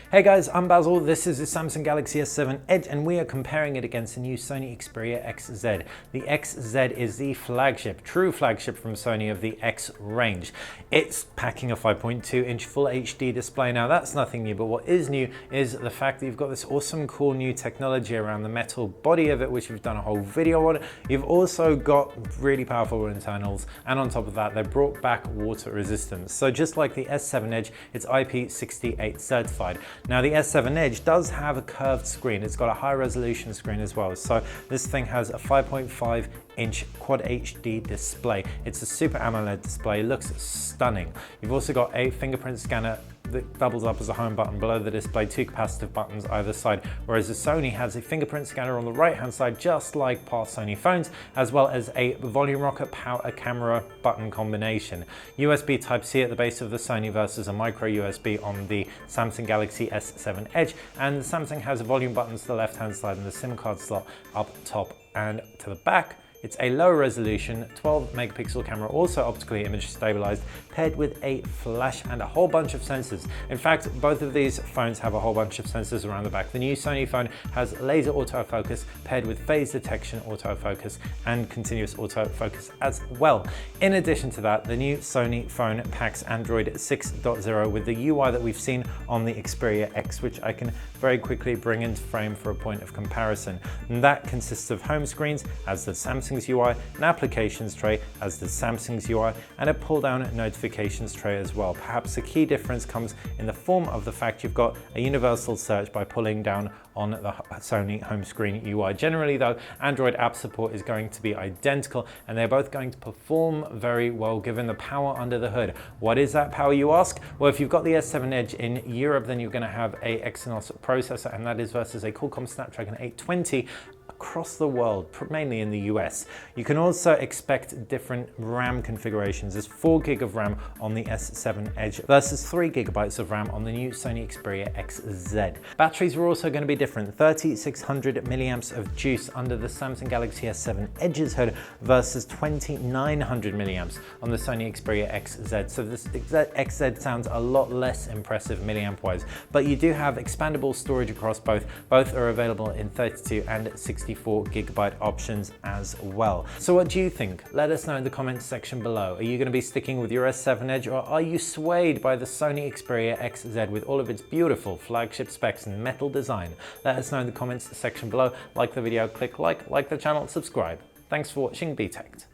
Hey guys, I'm Basil. This is the Samsung Galaxy S7 Edge and we are comparing it against the new Sony Xperia XZ. The XZ is the flagship, true flagship from Sony of the X range. It's packing a 5.2-inch Full HD display. Now that's nothing new, but what is new is the fact that you've got this awesome cool new technology around the metal body of it, which we've done a whole video on. You've also got really powerful internals, and on top of that, they brought back water resistance. So just like the S7 Edge, it's IP68 certified. Now the S7 Edge does have a curved screen. It's got a high resolution screen as well. So this thing has a 5.5-inch Quad HD display. It's a Super AMOLED display. It looks stunning. You've also got a fingerprint scanner that doubles up as a home button below the display, two capacitive buttons either side, whereas the Sony has a fingerprint scanner on the right hand side, just like past Sony phones, as well as a volume rocker power camera button combination. USB Type-C at the base of the Sony versus a micro USB on the Samsung Galaxy S7 Edge, and Samsung has volume buttons to the left hand side and the SIM card slot up top and to the back. It's a low resolution 12 megapixel camera, also optically image stabilized, paired with a flash and a whole bunch of sensors. In fact, both of these phones have a whole bunch of sensors around the back. The new Sony phone has laser autofocus paired with phase detection autofocus and continuous autofocus as well. In addition to that, the new Sony phone packs Android 6.0 with the UI that we've seen on the Xperia X, which I can very quickly bring into frame for a point of comparison. And that consists of home screens as the Samsung's UI, an applications tray as the Samsung's UI, and a pull-down notifications tray as well. Perhaps the key difference comes in the form of the fact you've got a universal search by pulling down on the Sony home screen UI. Generally though, Android app support is going to be identical and they're both going to perform very well given the power under the hood. What is that power, you ask? Well, if you've got the S7 Edge in Europe, then you're going to have a Exynos processor, and that is versus a Qualcomm Snapdragon 820 across the world, mainly in the US. You can also expect different RAM configurations. There's 4 GB of RAM on the S7 Edge versus 3 GB of RAM on the new Sony Xperia XZ. Batteries are also going to be different. 3600 milliamps of juice under the Samsung Galaxy S7 Edge's hood versus 2900 milliamps on the Sony Xperia XZ. So this XZ sounds a lot less impressive milliamp wise, but you do have expandable storage across both. Both are available in 32 and 64 GB options as well. So what do you think? Let us know in the comments section below. Are you going to be sticking with your S7 Edge, or are you swayed by the Sony Xperia XZ with all of its beautiful flagship specs and metal design? Let us know in the comments section below. Like the video, click like the channel, subscribe. Thanks for watching, be teched.